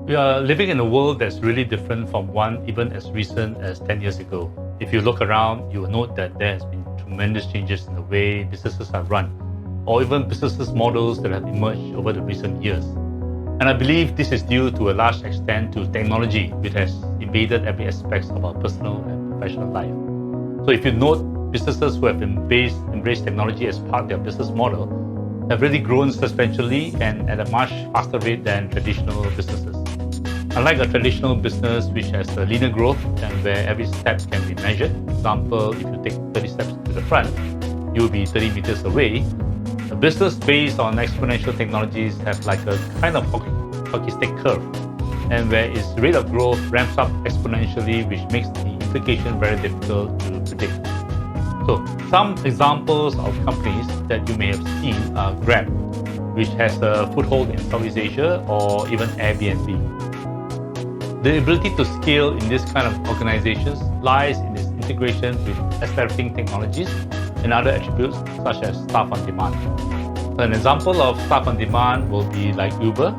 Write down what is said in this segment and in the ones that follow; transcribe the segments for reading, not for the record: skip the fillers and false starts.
We are living in a world that's really different from one even as recent as 10 years ago. If you look around, you will note that there has been tremendous changes in the way businesses are run, or even businesses models that have emerged over the recent years. And I believe this is due to a large extent to technology, which has invaded every aspect of our personal and professional life. So if you note, businesses who have embraced technology as part of their business model have really grown substantially and at a much faster rate than traditional businesses. Unlike a traditional business which has a linear growth and where every step can be measured, for example, if you take 30 steps to the front, you will be 30 meters away. A business based on exponential technologies have like a kind of hockey stick curve, and where its rate of growth ramps up exponentially, which makes the implication very difficult to predict. So, some examples of companies that you may have seen are Grab, which has a foothold in Southeast Asia, or even Airbnb. The ability to scale in this kind of organizations lies in its integration with accelerating technologies and other attributes such as staff on demand. So an example of staff on demand will be like Uber.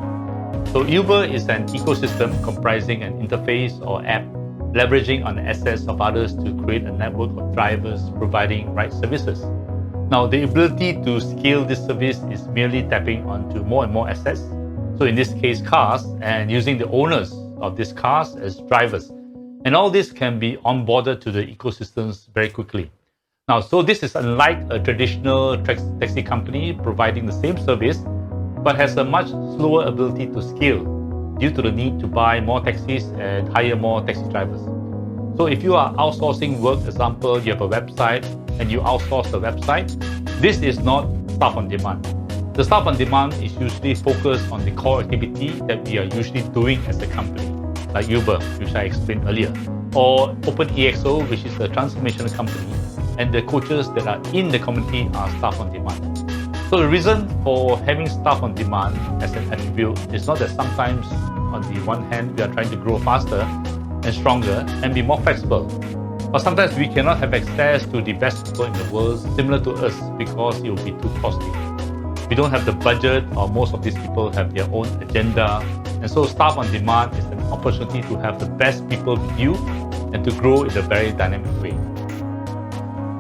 So Uber is an ecosystem comprising an interface or app leveraging on the assets of others to create a network of drivers providing ride services. Now, the ability to scale this service is merely tapping onto more and more assets. So in this case, cars, and using the owners of these cars as drivers. And all this can be onboarded to the ecosystems very quickly. Now, so this is unlike a traditional taxi company providing the same service, but has a much slower ability to scale due to the need to buy more taxis and hire more taxi drivers. So if you are outsourcing work, example, you have a website and you outsource the website, this is not staff on demand. The staff on demand is usually focused on the core activity that we are usually doing as a company, like Uber, which I explained earlier, or OpenEXO, which is a transformational company, and the coaches that are in the community are staff on demand. So the reason for having staff on demand as an attribute is not that sometimes on the one hand we are trying to grow faster and stronger and be more flexible, but sometimes we cannot have access to the best people in the world similar to us because it will be too costly. We don't have the budget, or most of these people have their own agenda, and so staff on demand is an opportunity to have the best people with you and to grow in a very dynamic way.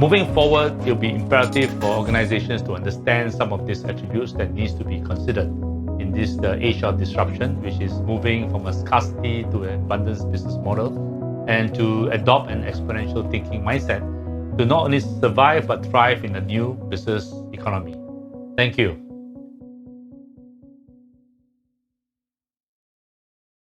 Moving forward, it will be imperative for organizations to understand some of these attributes that needs to be considered in this age of disruption, which is moving from a scarcity to an abundance business model, and to adopt an exponential thinking mindset to not only survive but thrive in a new business economy. Thank you.